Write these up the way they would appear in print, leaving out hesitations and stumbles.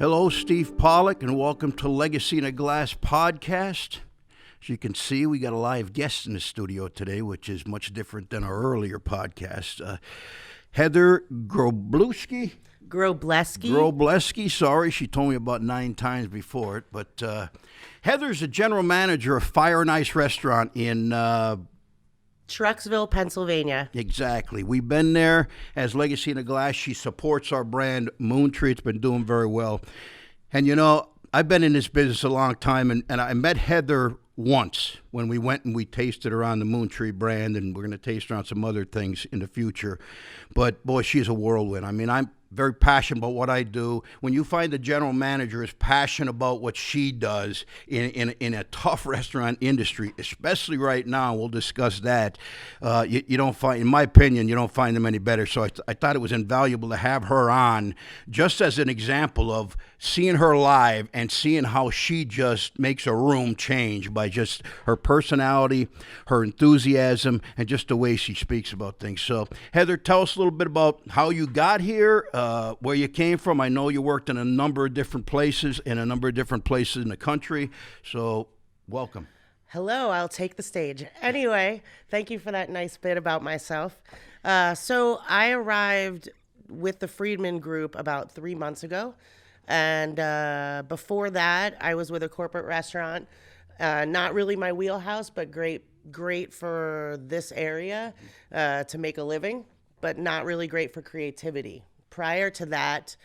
Hello, Steve Pollock, and welcome to Legacy in a Glass podcast. As you can see, we got a live guest in the studio today, which is much different than our earlier podcast. Heather Groblewski. Groblewski, sorry, she told me about 9 times before it. But Heather's a general manager of Fire and Ice Restaurant in Trucksville, Pennsylvania. Exactly. We've been there as Legacy in a Glass. She supports our brand, Moontree. It's been doing very well. And, you know, I've been in this business a long time, and I met Heather once when we went and we tasted her on the Moontree brand, and we're going to taste her on some other things in the future. But, boy, she's a whirlwind. I mean, I'm very passionate about what I do. When you find the general manager is passionate about what she does in a tough restaurant industry, especially right now, we'll discuss that, you don't find, in my opinion, you don't find them any better. So I thought it was invaluable to have her on just as an example of seeing her live and seeing how she just makes a room change by just her personality, her enthusiasm, and just the way she speaks about things. So, Heather, tell us a little bit about how you got here, where you came from. I know you worked in a number of different places in the country. So, welcome. Hello, I'll take the stage. Anyway, thank you for that nice bit about myself. So I arrived with the Friedman Group about 3 months ago. And before that, I was with a corporate restaurant. Not really my wheelhouse, but great for this area to make a living, but not really great for creativity. Prior to that,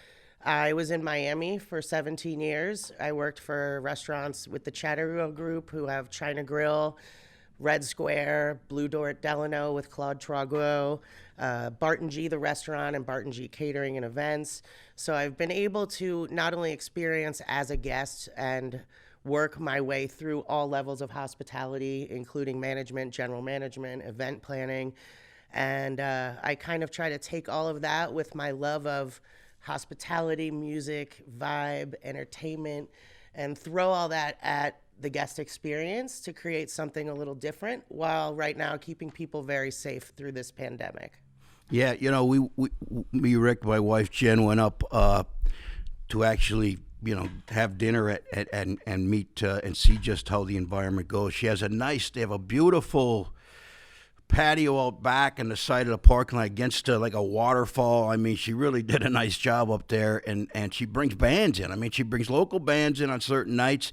I was in Miami for 17 years. I worked for restaurants with the Chattanooga Group, who have China Grill, Red Square, Blue Door at Delano with Claude Trogueau, Barton G, the restaurant, and Barton G Catering and Events. So I've been able to not only experience as a guest and work my way through all levels of hospitality, including management, general management, event planning. And I kind of try to take all of that with my love of hospitality, music, vibe, entertainment, and throw all that at the guest experience to create something a little different while right now keeping people very safe through this pandemic. Yeah, you know, me, Rick, my wife Jen went up to actually, you know, have dinner and meet and see just how the environment goes. They have a beautiful patio out back on the side of the parking lot against like a waterfall. I mean, she really did a nice job up there, and she brings bands in. I mean, she brings local bands in on certain nights.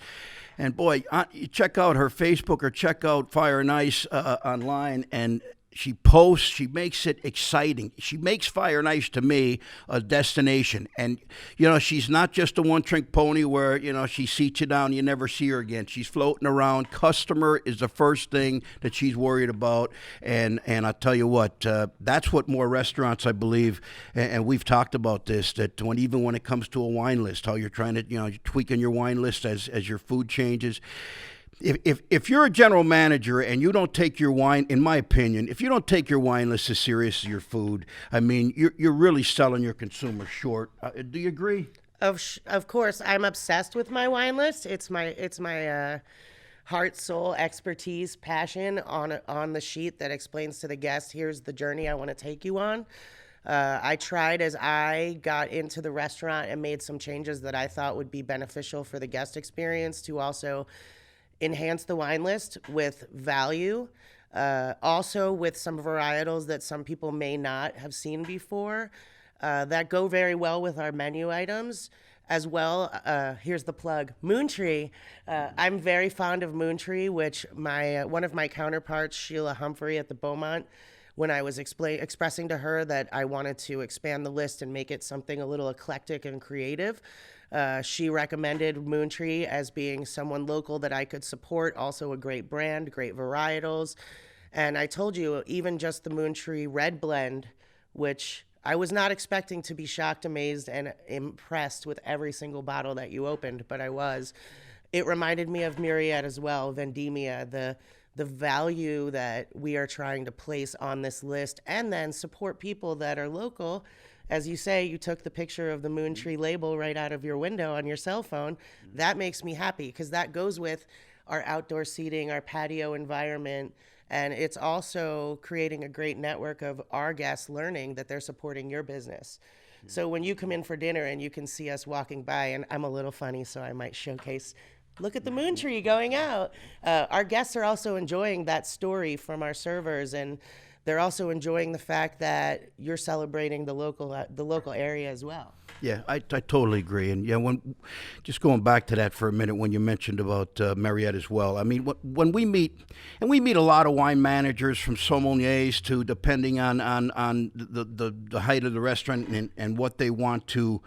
And boy, you check out her Facebook or check out Fire and Ice online, and she posts, she makes it exciting. She makes Fire and Ice, to me, a destination. And, you know, she's not just a one-trick pony where, you know, she seats you down, you never see her again. She's floating around. Customer is the first thing that she's worried about. And I'll tell you what, that's what more restaurants, I believe, and we've talked about this, that even when it comes to a wine list, how you're trying to, you know, you're tweaking your wine list as your food changes. If you're a general manager and you don't take your wine, in my opinion, if you don't take your wine list as serious as your food, I mean, you're really selling your consumers short. Do you agree? Of course, I'm obsessed with my wine list. It's my heart, soul, expertise, passion on the sheet that explains to the guest, here's the journey I want to take you on. I tried as I got into the restaurant and made some changes that I thought would be beneficial for the guest experience to also enhance the wine list with value, also with some varietals that some people may not have seen before that go very well with our menu items as well. Here's the plug, Moontree. I'm very fond of Moontree, which one of my counterparts, Sheila Humphrey at the Beaumont, when I was expressing to her that I wanted to expand the list and make it something a little eclectic and creative, she recommended Moontree as being someone local that I could support, also a great brand, great varietals. And I told you, even just the Moontree Red Blend, which I was not expecting to be shocked, amazed, and impressed with every single bottle that you opened, but I was. It reminded me of Myriad as well, Vendemia, the value that we are trying to place on this list, and then support people that are local. As you say, you took the picture of the Moontree label right out of your window on your cell phone. That makes me happy because that goes with our outdoor seating, our patio environment, And it's also creating a great network of our guests learning that they're supporting your business. So when you come in for dinner and you can see us walking by, and I'm a little funny, so I might showcase, look at the moon tree going out. Our guests are also enjoying that story from our servers, and they're also enjoying the fact that you're celebrating the local area as well. Yeah, I totally agree. And yeah, just going back to that for a minute, when you mentioned about Marriott as well. I mean, when we meet, and we meet a lot of wine managers, from sommeliers to, depending on the height of the restaurant and what they want to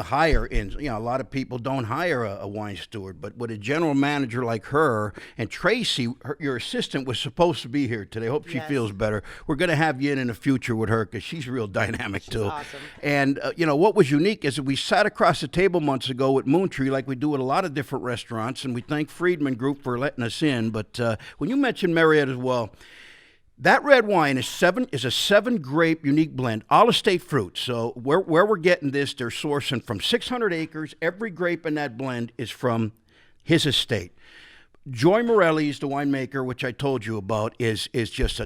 hire in. You know, a lot of people don't hire a wine steward, but with a general manager like her, and Tracy, your assistant, was supposed to be here today. Hope she feels better. We're going to have you in the future with her, because she's real dynamic too. Awesome. And you know, what was unique is that we sat across the table months ago with Moontree, like we do at a lot of different restaurants, and we thank Friedman Group for letting us in. But when you mentioned Marriott as well, that red wine is a 7-grape unique blend, all estate fruit. So where we're getting this, they're sourcing from 600 acres. Every grape in that blend is from his estate. Joy Morelli's, the winemaker, which I told you about, is just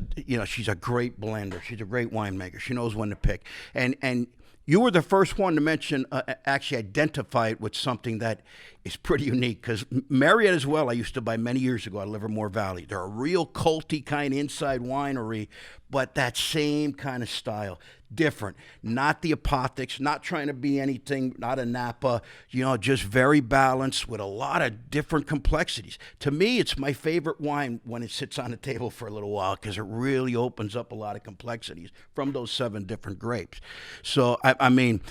she's a great blender. She's a great winemaker. She knows when to pick. And you were the first one to mention, actually identify it with something that is pretty unique, because Marriott as well, I used to buy many years ago at Livermore Valley. They're a real culty kind of inside winery, but that same kind of style. Different. Not the apothecary, not trying to be anything, not a Napa, just very balanced with a lot of different complexities. To me, it's my favorite wine when it sits on the table for a little while, because it really opens up a lot of complexities from those 7 different grapes. So, I mean,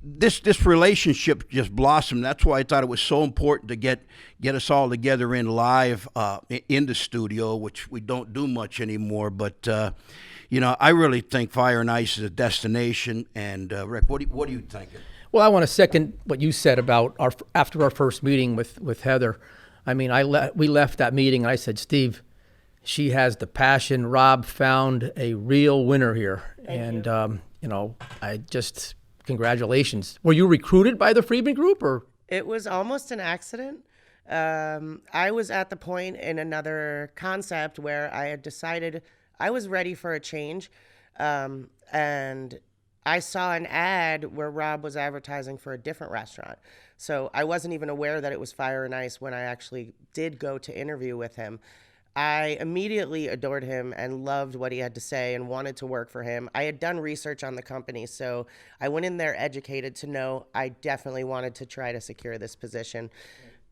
this relationship just blossomed. That's why I thought it was so important to get us all together in live in the studio, which we don't do much anymore. But I really think Fire and Ice is a destination. And Rick, what are you thinking? Well, I want to second what you said about after our first meeting with Heather. I mean, we left that meeting and I said, Steve, she has the passion. Rob found a real winner here. Thank you. I just. Congratulations. Were you recruited by the Friedman Group, or? It was almost an accident. I was at the point in another concept where I had decided I was ready for a change. And I saw an ad where Rob was advertising for a different restaurant. So I wasn't even aware that it was Fire and Ice when I actually did go to interview with him. I immediately adored him and loved what he had to say and wanted to work for him. I had done research on the company, so I went in there educated to know I definitely wanted to try to secure this position.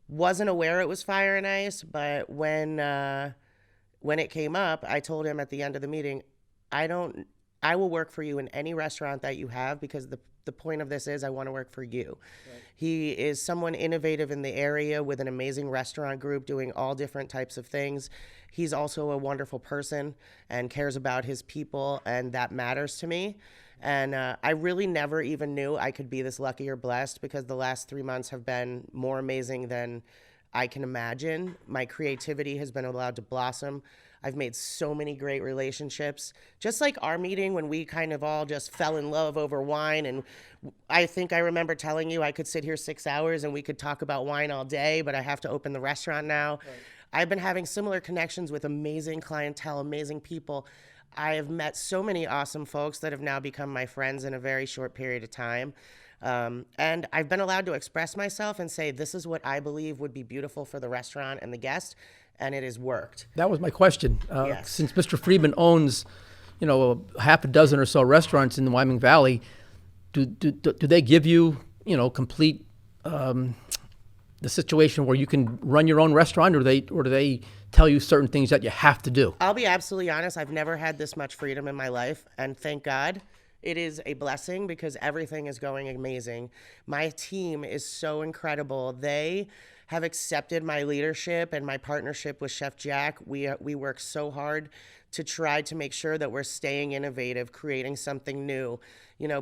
Wasn't aware it was Fire and Ice, but when it came up, I told him at the end of the meeting, I will work for you in any restaurant that you have, because the point of this is I want to work for you. Right. He is someone innovative in the area with an amazing restaurant group doing all different types of things. He's also a wonderful person and cares about his people, and that matters to me. And I really never even knew I could be this lucky or blessed, because the last 3 months have been more amazing than I can imagine. My creativity has been allowed to blossom. I've made so many great relationships. Just like our meeting when we kind of all just fell in love over wine. And I think I remember telling you I could sit here 6 hours and we could talk about wine all day, but I have to open the restaurant now. Right. I've been having similar connections with amazing clientele, amazing people. I have met so many awesome folks that have now become my friends in a very short period of time. And I've been allowed to express myself and say, this is what I believe would be beautiful for the restaurant and the guest. And it has worked. That was my question. Yes. Since Mr. Friedman owns, half a dozen or so restaurants in the Wyoming Valley, do they give you, complete the situation where you can run your own restaurant, or do they tell you certain things that you have to do? I'll be absolutely honest. I've never had this much freedom in my life, and thank God. It is a blessing, because everything is going amazing. My team is so incredible. They have accepted my leadership and my partnership with Chef Jack. We work so hard to try to make sure that we're staying innovative, creating something new.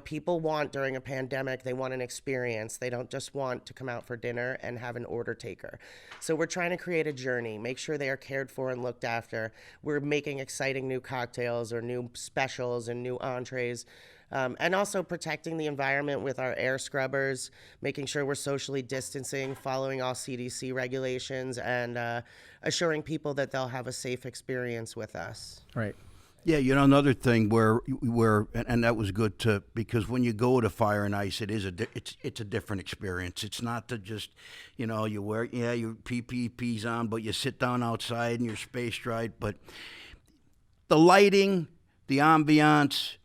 People want, during a pandemic, they want an experience. They don't just want to come out for dinner and have an order taker. So we're trying to create a journey, make sure they are cared for and looked after. We're making exciting new cocktails or new specials and new entrees. And also protecting the environment with our air scrubbers, making sure we're socially distancing, following all CDC regulations, and assuring people that they'll have a safe experience with us. Right. Yeah, you know, another thing where and that was good too, because when you go to Fire and Ice, it's a different experience. It's not to just, you know, you wear your PPPs on, but you sit down outside and you're spaced right. But the lighting, the ambiance,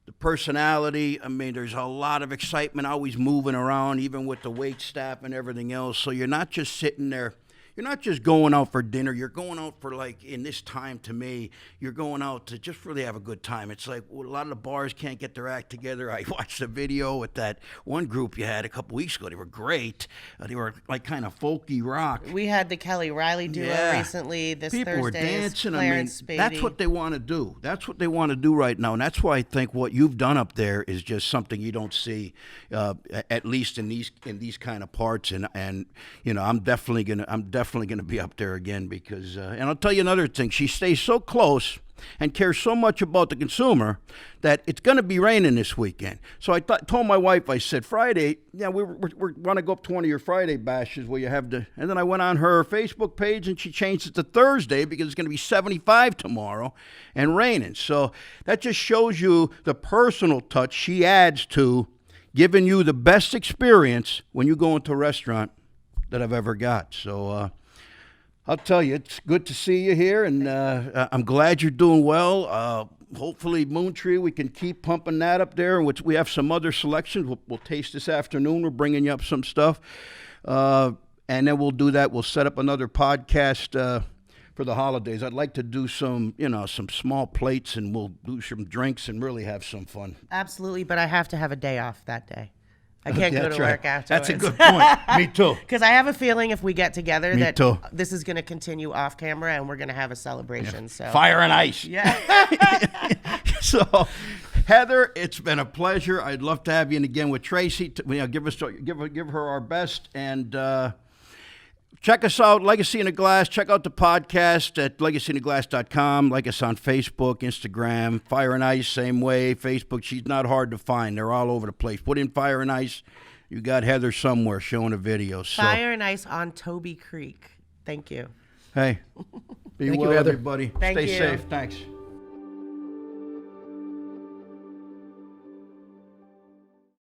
the personality. I mean, there's a lot of excitement always moving around, even with the wait staff and everything else. So you're not just sitting there. You're not just going out for dinner. You're going out for, like, in this time, to me, you're going out to just really have a good time. It's like, well, a lot of the bars can't get their act together. I watched a video with that one group you had a couple weeks ago. They were great. They were like kind of folky rock. We had the Kelly Riley duo recently. This People Thursday were dancing. Clarence I mean, that's what they want to do. That's what they want to do right now, and that's why I think what you've done up there is just something you don't see, at least in these kind of parts. And you know, I'm definitely gonna be up there again because. And I'll tell you another thing. She stays so close and cares so much about the consumer that it's going to be raining this weekend. So I told my wife, I said, Friday, yeah, we want to go up to one of your Friday bashes where you have the, and then I went on her Facebook page and she changed it to Thursday because it's going to be 75 tomorrow and raining. So that just shows you the personal touch she adds to giving you the best experience when you go into a restaurant that I've ever got. So, I'll tell you, it's good to see you here, and I'm glad you're doing well. Hopefully, Moontree, we can keep pumping that up there. Which we have some other selections we'll taste this afternoon. We're bringing you up some stuff, and then we'll do that. We'll set up another podcast for the holidays. I'd like to do some small plates, and we'll do some drinks and really have some fun. Absolutely, but I have to have a day off that day. I can't go to work afterwards. That's a good point. Me too. Because I have a feeling if we get together Me that too. this is going to continue off camera and we're going to have a celebration. So Fire and Ice. Yeah. So, Heather, it's been a pleasure. I'd love to have you in again with Tracy. Give her our best, and check us out, Legacy in a Glass. Check out the podcast at legacyinaglass.com. Like us on Facebook, Instagram. Fire and Ice, same way. Facebook, she's not hard to find. They're all over the place. Put in Fire and Ice. You got Heather somewhere showing a video. So. Fire and Ice on Toby Creek. Thank you. Hey, be Thank well, you, Heather. everybody. Thank Stay you. safe. Thanks.